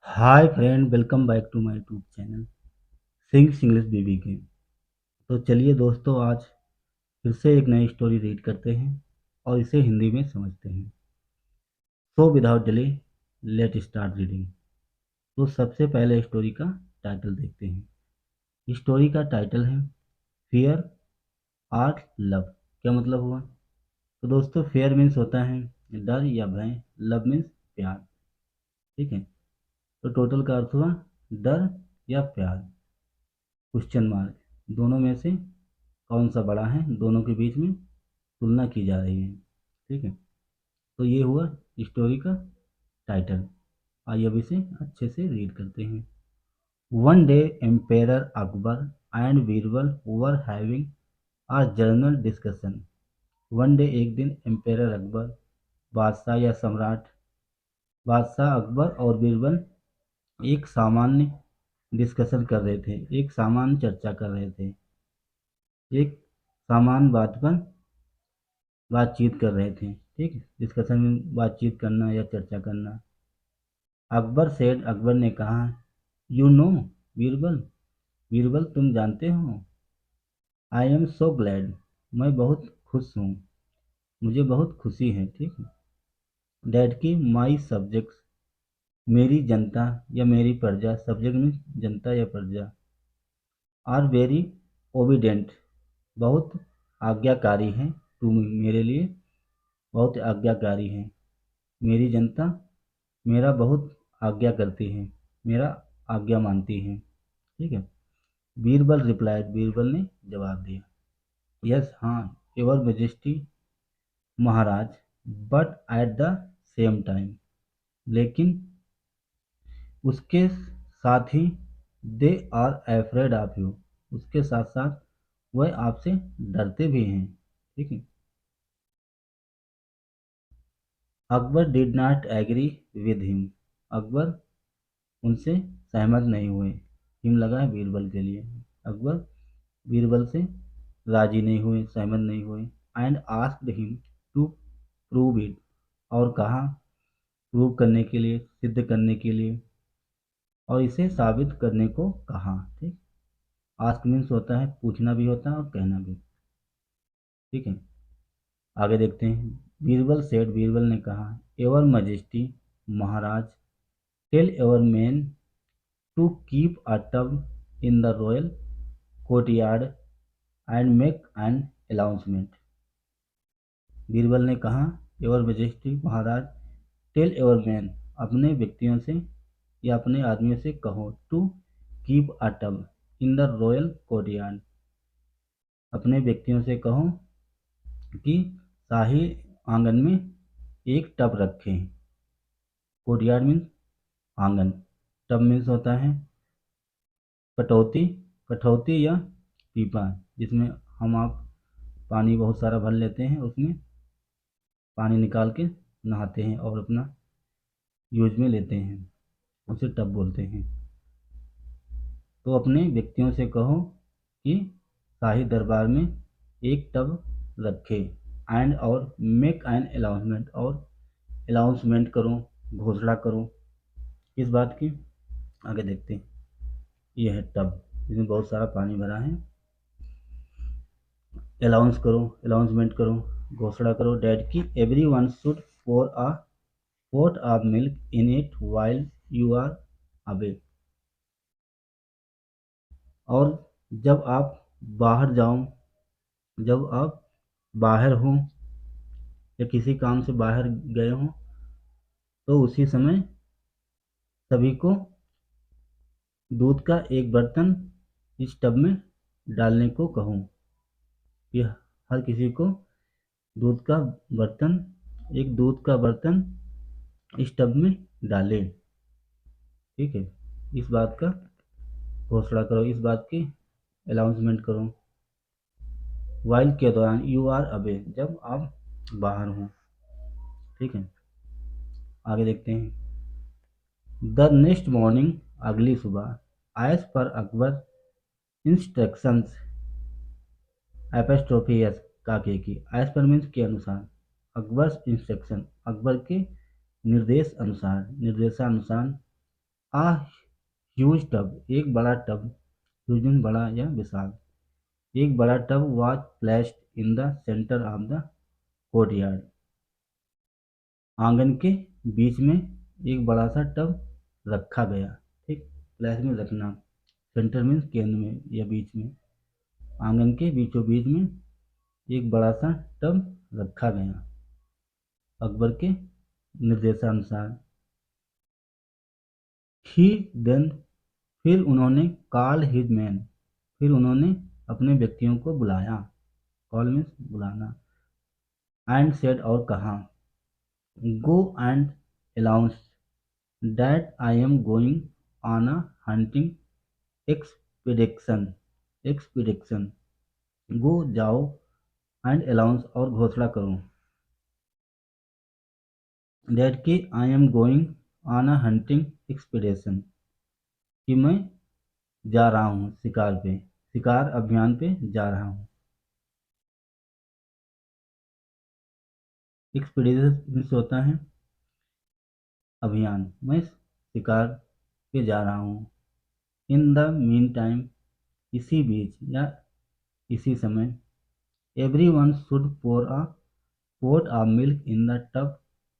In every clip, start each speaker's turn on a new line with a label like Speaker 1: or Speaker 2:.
Speaker 1: Hi friend, welcome back to my YouTube channel sings English baby के। तो चलिए दोस्तों, आज फिर से एक नई स्टोरी रीड करते हैं और इसे हिंदी में समझते हैं। So without delay let start reading. तो सबसे पहले स्टोरी का टाइटल देखते हैं। स्टोरी का टाइटल है फियर आर लव। क्या मतलब हुआ? तो दोस्तों, फियर मीन्स होता है डर या भय, लव मीन्स प्यार। ठीक है, तो टोटल का अर्थ हुआ डर या प्यार। क्वेश्चन मार्क, दोनों में से कौन सा बड़ा है, दोनों के बीच में तुलना की जा रही है। ठीक है, तो ये हुआ स्टोरी का टाइटल। आइए अब इसे अच्छे से रीड करते हैं। One day emperor Akbar and Birbal were having a journal discussion. One day एक दिन, एम्पेरर अकबर बादशाह या सम्राट, बादशाह अकबर और बीरबल एक सामान्य डिस्कशन कर रहे थे, एक सामान्य चर्चा कर रहे थे, एक सामान्य बात पर बातचीत कर रहे थे। ठीक है, डिस्कशन में बातचीत करना या चर्चा करना। अकबर सेड, अकबर ने कहा, यू नो बीरबल, बीरबल तुम जानते हो, आई एम सो ग्लैड, मैं बहुत खुश हूँ, मुझे बहुत खुशी है। ठीक है, डैड की माई सब्जेक्ट्स, मेरी जनता या मेरी प्रजा, सब्जेक्ट में जनता या प्रजा, आर वेरी ओबीडेंट, बहुत आज्ञाकारी हैं, तुम मेरे लिए बहुत आज्ञाकारी हैं। मेरी जनता मेरा बहुत आज्ञा करती है, मेरा आज्ञा मानती है। ठीक है, बीरबल रिप्लाइड, बीरबल ने जवाब दिया, यस हाँ, योर मेजेस्टी महाराज, but at the same time, लेकिन उसके साथ ही they are afraid of you, उसके साथ साथ वह आपसे डरते भी हैं। ठीक है, Akbar did not agree with him, Akbar उनसे सहमत नहीं हुए। हिम लगा है बीरबल के लिए, अकबर बीरबल से राजी नहीं हुए, सहमत नहीं हुए। And asked him to prove it, और कहा प्रूव करने के लिए, सिद्ध करने के लिए, और इसे साबित करने को कहा। ठीक, आस्क मीन्स होता है पूछना भी होता है और कहना भी। ठीक है, आगे देखते हैं। बीरबल सेठ, बीरबल ने कहा, एवर मजेस्टी महाराज, tell ever man to keep a tub in the royal courtyard and make an announcement. Birbal ने कहा, एवर मजेस्टी महाराज, टेल एवर मैन, अपने व्यक्तियों से या अपने आदमियों से कहो, to keep a tub in the royal courtyard, अपने व्यक्तियों से कहो कि शाही आंगन में एक टब रखें। कोर्टयार्ड मीन्स आंगन, टब मीन्स होता है कटौती, कठौती या पीपा, जिसमें हम आप पानी बहुत सारा भर लेते हैं, उसमें पानी निकाल के नहाते हैं और अपना यूज में लेते हैं, उसे टब बोलते हैं। तो अपने व्यक्तियों से कहो कि शाही दरबार में एक टब रखे, एंड और मेक एन अनाउंसमेंट, और अनाउंसमेंट करो, घोषणा करो। इस बात की आगे देखते हैं। यह है टब, जिसमें बहुत सारा पानी भरा है। अलाउंस करो, अनाउंसमेंट करो, घोषणा करो, डैड की everyone should pour a pot of milk in it while you are away, और जब आप बाहर जाओ, जब आप बाहर हो या किसी काम से बाहर गए हो, तो उसी समय सभी को दूध का एक बर्तन इस टब में डालने को कहूँ। यह हर किसी को दूध का बर्तन, एक दूध का बर्तन इस टब में डाले। ठीक है, इस बात का घोषणा करो, इस बात की अनाउंसमेंट करो। वाइल के दौरान, यू आर अवे, जब आप बाहर हों। ठीक है, आगे देखते हैं। द नेक्स्ट मॉर्निंग, अगली सुबह, as per Akbar instructions, एपेस्ट्रोफी S काके की, एज पर मीन्स के अनुसार, अकबर इंस्ट्रक्शन, अकबर के निर्देश अनुसार, निर्देशानुसार, आ ह्यूज टब, एक बड़ा टब, ह्यूज मीन्स बड़ा या विशाल, एक बड़ा tub was placed in the centre of the courtyard, आंगन के बीच में एक बड़ा सा टब रखा गया। ठीक, प्लेस में रखना, सेंटर मीन्स केंद्र में या बीच में, आंगन के बीचों बीच में एक बड़ा सा टब रखा गया अकबर के निर्देशानुसार। ही देन, फिर उन्होंने कॉल हिज मैन, फिर उन्होंने अपने व्यक्तियों को बुलाया, कॉल मीन्स बुलाना, एंड सेड और कहा, go and announce that I am going on a hunting expedition, expedition, go जाओ, एंड अनाउंस और घोषणा करो, दैट कि I am going on a hunting expedition, कि मैं जा रहा हूँ शिकार पे, शिकार अभियान पे जा रहा हूँ। एक्सपीडिशन होता है अभियान, मैं शिकार पे जा रहा हूँ। इन द मीन टाइम, इसी बीच या इसी समय, everyone should pour a pot of milk in the tub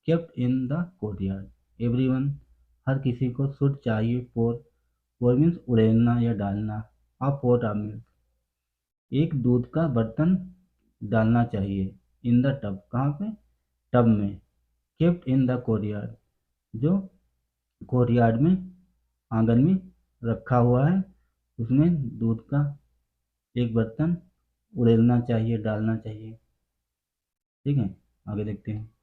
Speaker 1: kept in the courtyard, everyone, हर किसी को, शुड चाहिए, पोर मीन्स उड़ेलना या डालना, अ पोट ऑफ मिल्क, एक दूध का बर्तन डालना चाहिए, इन द टब, कहाँ पे, टब में, केप्ट इन द कोर्टयार्ड, जो कोर्टयार्ड में, आंगन में रखा हुआ है, उसमें दूध का एक बर्तन उड़ेलना चाहिए, डालना चाहिए। ठीक है, आगे देखते हैं।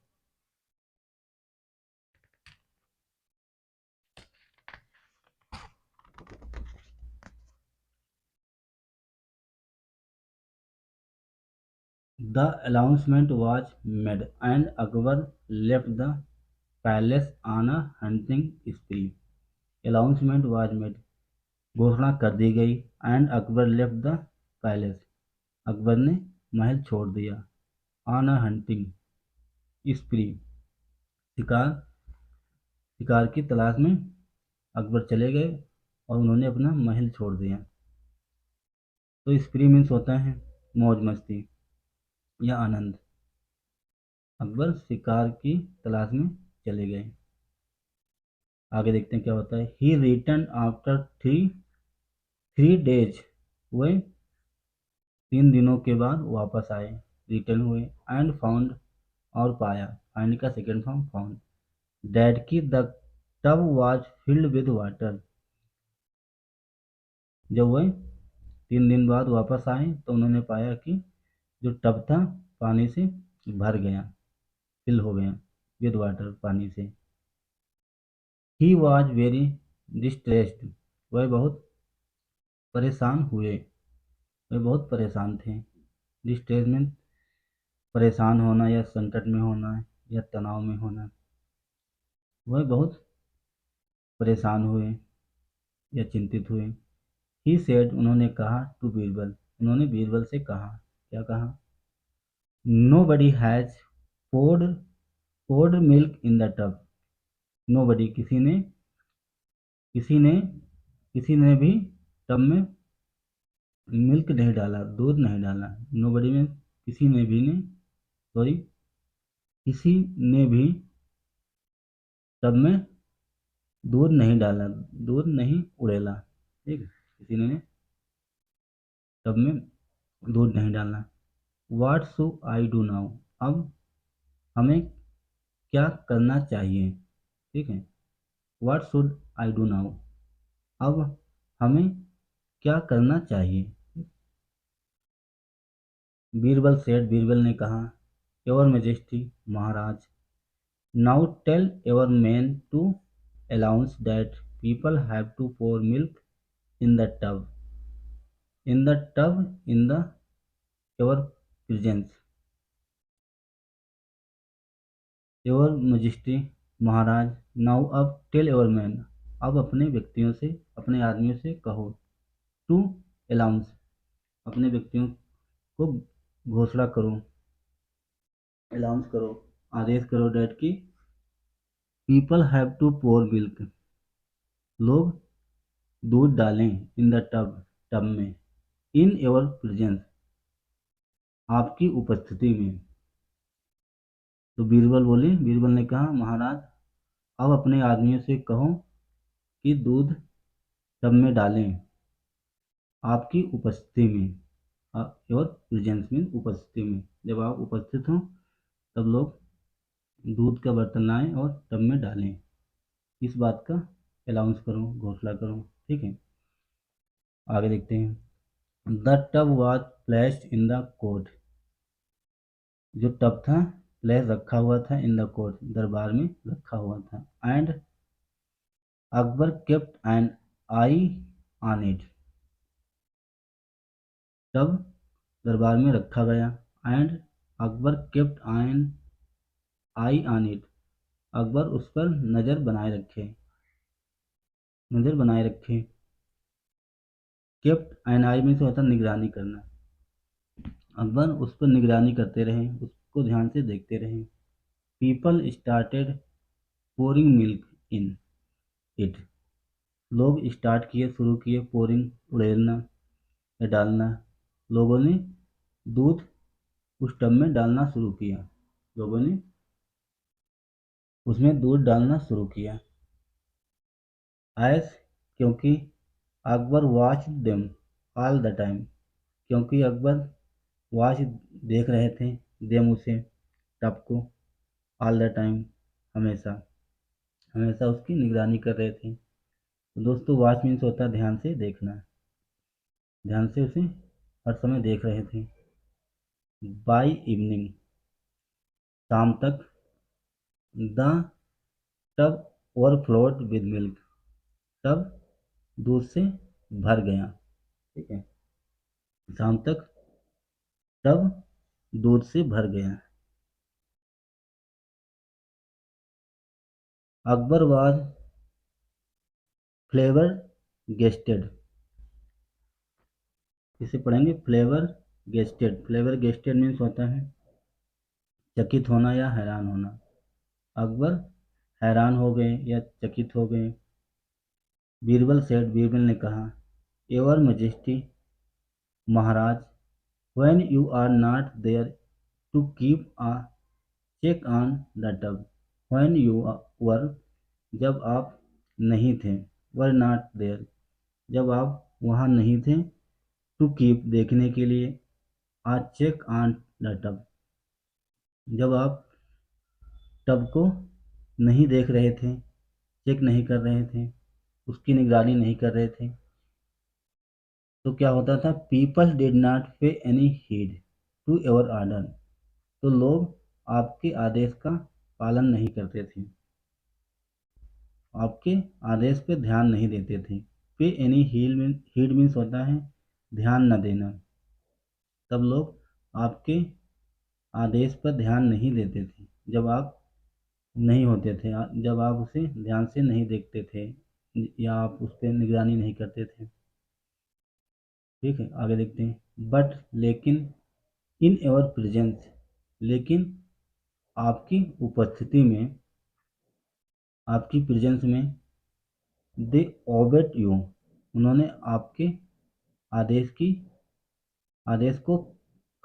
Speaker 1: The announcement was made, and Akbar left the palace on a hunting spree. Announcement was made, घोषणा कर दी गई, and Akbar left the palace, Akbar ने महल छोड़ दिया, ऑन अ हंटिंग स्प्री, शिकार, शिकार की तलाश में अकबर चले गए और उन्होंने अपना महल छोड़ दिया। तो स्प्री मीन्स होता है मौज मस्ती या आनंद। अकबर शिकार की तलाश में चले गए। आगे देखते हैं क्या होता है। ही रिटर्न आफ्टर थ्री डेज, वह 3 दिनों के बाद वापस आए, रिटर्न हुए, एंड फाउंड, और पाया, फाइंड का सेकेंड फॉर्म फाउंड, डैट की the tub was filled with water, जब वह 3 दिन बाद वापस आए तो उन्होंने पाया कि जो टब था पानी से भर गया, फिल हो गया, विद वाटर, पानी से। ही वॉज वेरी डिस्ट्रेस्ड, वह बहुत परेशान हुए, वह बहुत परेशान थे। डिस्ट्रेस में परेशान होना या संकट में होना या तनाव में होना। वह बहुत परेशान हुए या चिंतित हुए। ही सेड, उन्होंने कहा, टू बीरबल, उन्होंने बीरबल से कहा, क्या कहा, nobody has poured poured milk in the tub, nobody, किसी ने किसी ने भी टब में मिल्क नहीं डाला, दूध नहीं डाला। नो बडी में किसी ने भी ने, सॉरी, किसी ने भी टब में दूध नहीं डाला, दूध नहीं उड़ेला। ठीक है, किसी ने टब में दूध नहीं डाला। वाट शू आई डू नाउ, अब हमें क्या करना चाहिए। ठीक है, what should I do now, अब हमें क्या करना चाहिए। बीरबल सेठ, बीरबल ने कहा, योर मेजेस्टी, महाराज, now tell your man to announce that people have to pour milk in the tub, in the tub, in the your presence, your majesty, महाराज, नाउ, अब, टेल योर मैन, अब अपने व्यक्तियों से, अपने आदमियों से कहो, टू अनाउंस, अपने व्यक्तियों को घोषणा करो, अनाउंस करो, आदेश करो, डेट की people have to pour milk, लोग दूध डालें इन द टब, टब में, इन योर प्रेजेंस, आपकी उपस्थिति में। तो बीरबल ने कहा, महाराज अब अपने आदमियों से कहो कि दूध टब में डालें, आपकी उपस्थिति में। योर प्रेजेंस में, उपस्थिति में, जब आप उपस्थित हों तब लोग दूध का बर्तन लाएं और टब में डालें। इस बात का अनाउंस करो, घोषणा करो। ठीक है, आगे देखते हैं। The tub was placed in the court, जो टब था प्लेस रखा हुआ था, इन द कोर्ट, दरबार में रखा हुआ था। And Akbar kept an eye on it, tub दरबार में रखा गया। And Akbar kept an eye on it, Akbar उस पर नज़र बनाए रखे, नज़र बनाए रखे। केप्ट एन आई में से होता निगरानी करना। अकबर उस पर निगरानी करते रहे, उसको ध्यान से देखते रहे। People started pouring milk in it, लोग शुरू किए पोरिंग, उड़ेलना या डालना। लोगों ने दूध उस टब में डालना शुरू किया, लोगों ने उसमें दूध डालना शुरू किया। एस, क्योंकि Akbar watch them all the time, क्योंकि अकबर वॉच देख रहे थे, देम उसे, टब को, ऑल द टाइम, हमेशा, हमेशा उसकी निगरानी कर रहे थे। तो दोस्तों वॉच मीन्स होता है ध्यान से देखना, ध्यान से उसे हर समय देख रहे थे। बाय इवनिंग, शाम तक, the tub overflowed with milk, tub दूध से भर गया। ठीक है, शाम तक टब दूध से भर गया। अकबर वाज फ्लेवर गेस्टेड, इसे पढ़ेंगे flavour gazetted. Flavour gazetted means होता है चकित होना या हैरान होना। अकबर हैरान हो गए या चकित हो गए। बीरबल सेठ, बीरबल ने कहा, योर मजेस्टी, महाराज, when you are not there to keep a check on the tub, when you were, जब आप नहीं थे, वर नॉट देयर, जब आप वहाँ नहीं थे, टू कीप, देखने के लिए, आ चेक ऑन द टब, जब आप टब को नहीं देख रहे थे, चेक नहीं कर रहे थे, उसकी निगरानी नहीं कर रहे थे, तो क्या होता था, people did not pay any heed to your order, तो लोग आपके आदेश का पालन नहीं करते थे, आपके आदेश पे ध्यान नहीं देते थे। पे एनी हीड मीन्स होता है ध्यान न देना, तब लोग आपके आदेश पर ध्यान नहीं देते थे, जब आप नहीं होते थे, जब आप उसे ध्यान से नहीं देखते थे या आप उस पर निगरानी नहीं करते थे। ठीक है, आगे देखते हैं। बट, लेकिन, इन एवर प्रेजेंस, लेकिन आपकी उपस्थिति में, आपकी प्रेजेंस में, दे ओबेड यू, उन्होंने आपके आदेश की, आदेश को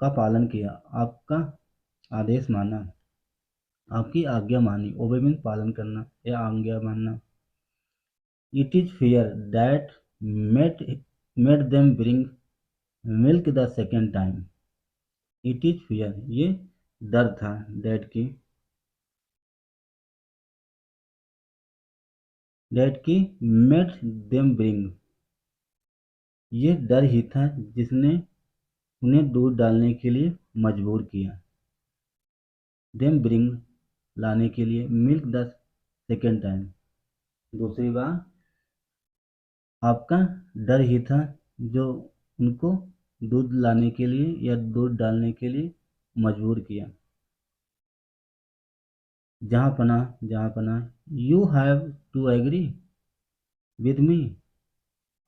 Speaker 1: का पालन किया, आपका आदेश माना, आपकी आज्ञा मानी। ओबे मीन पालन करना या आज्ञा मानना। It is fear that made made them bring milk the second time, it is fear, ये डर था, डैट की मेड देम ब्रिंग, ये डर ही था जिसने उन्हें दूध डालने के लिए मजबूर किया। देम ब्रिंग, लाने के लिए, मिल्क द सेकेंड टाइम, दूसरी बार, आपका डर ही था जो उनको दूध लाने के लिए या दूध डालने के लिए मजबूर किया। जहाँ पना, you have to agree with me,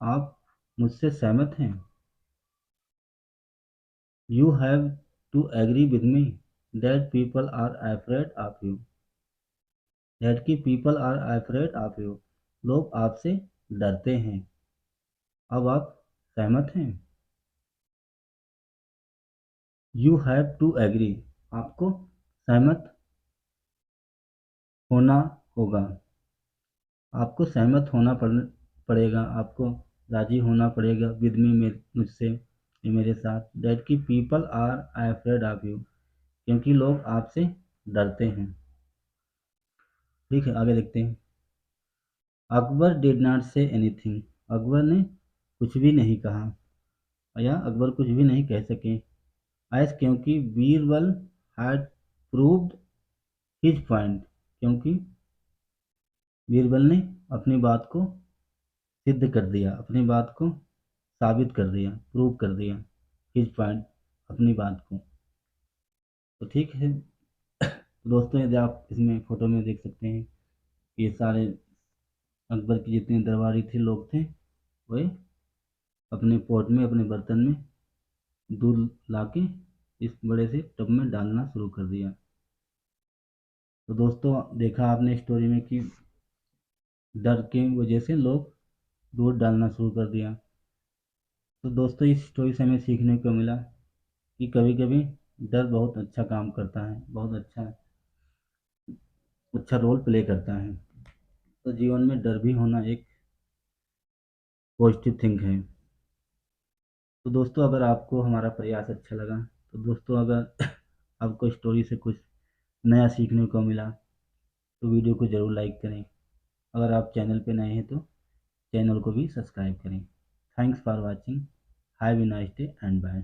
Speaker 1: आप मुझसे सहमत हैं। You have to agree with me that people are afraid of you, that की people are afraid of you, लोग आपसे डरते हैं। अब आप सहमत हैं? यू हैव टू एग्री, आपको सहमत होना होगा। आपको सहमत होना पड़ेगा, आपको राजी होना पड़ेगा विद मी, मुझसे, ये मेरे साथ, दैट की people are afraid of you, क्योंकि लोग आपसे डरते हैं। ठीक है, आगे देखते हैं। Akbar did not say anything, Akbar ने कुछ भी नहीं कहा, या अकबर कुछ भी नहीं कह सके। ऐस, क्योंकि Birbal had proved his point, क्योंकि बीरबल ने अपनी बात को सिद्ध कर दिया, अपनी बात को साबित कर दिया, प्रूव कर दिया, हिज पॉइंट, अपनी बात को। तो ठीक है, तो दोस्तों यदि आप इसमें फ़ोटो में देख सकते हैं, ये सारे अकबर के जितने दरबारी थे, लोग थे, वह अपने पोट में, अपने बर्तन में दूध लाके इस बड़े से टब में डालना शुरू कर दिया। तो दोस्तों देखा आपने स्टोरी में कि डर के वजह से लोग दूध डालना शुरू कर दिया। तो दोस्तों इस स्टोरी से हमें सीखने को मिला कि कभी कभी डर बहुत अच्छा काम करता है, बहुत अच्छा अच्छा रोल प्ले करता है। तो जीवन में डर भी होना एक पॉजिटिव थिंग है। तो दोस्तों अगर आपको हमारा प्रयास अच्छा लगा, तो दोस्तों अगर आपको स्टोरी से कुछ नया सीखने को मिला, तो वीडियो को ज़रूर लाइक करें। अगर आप चैनल पे नए हैं तो चैनल को भी सब्सक्राइब करें। Thanks for watching, have a nice day and bye.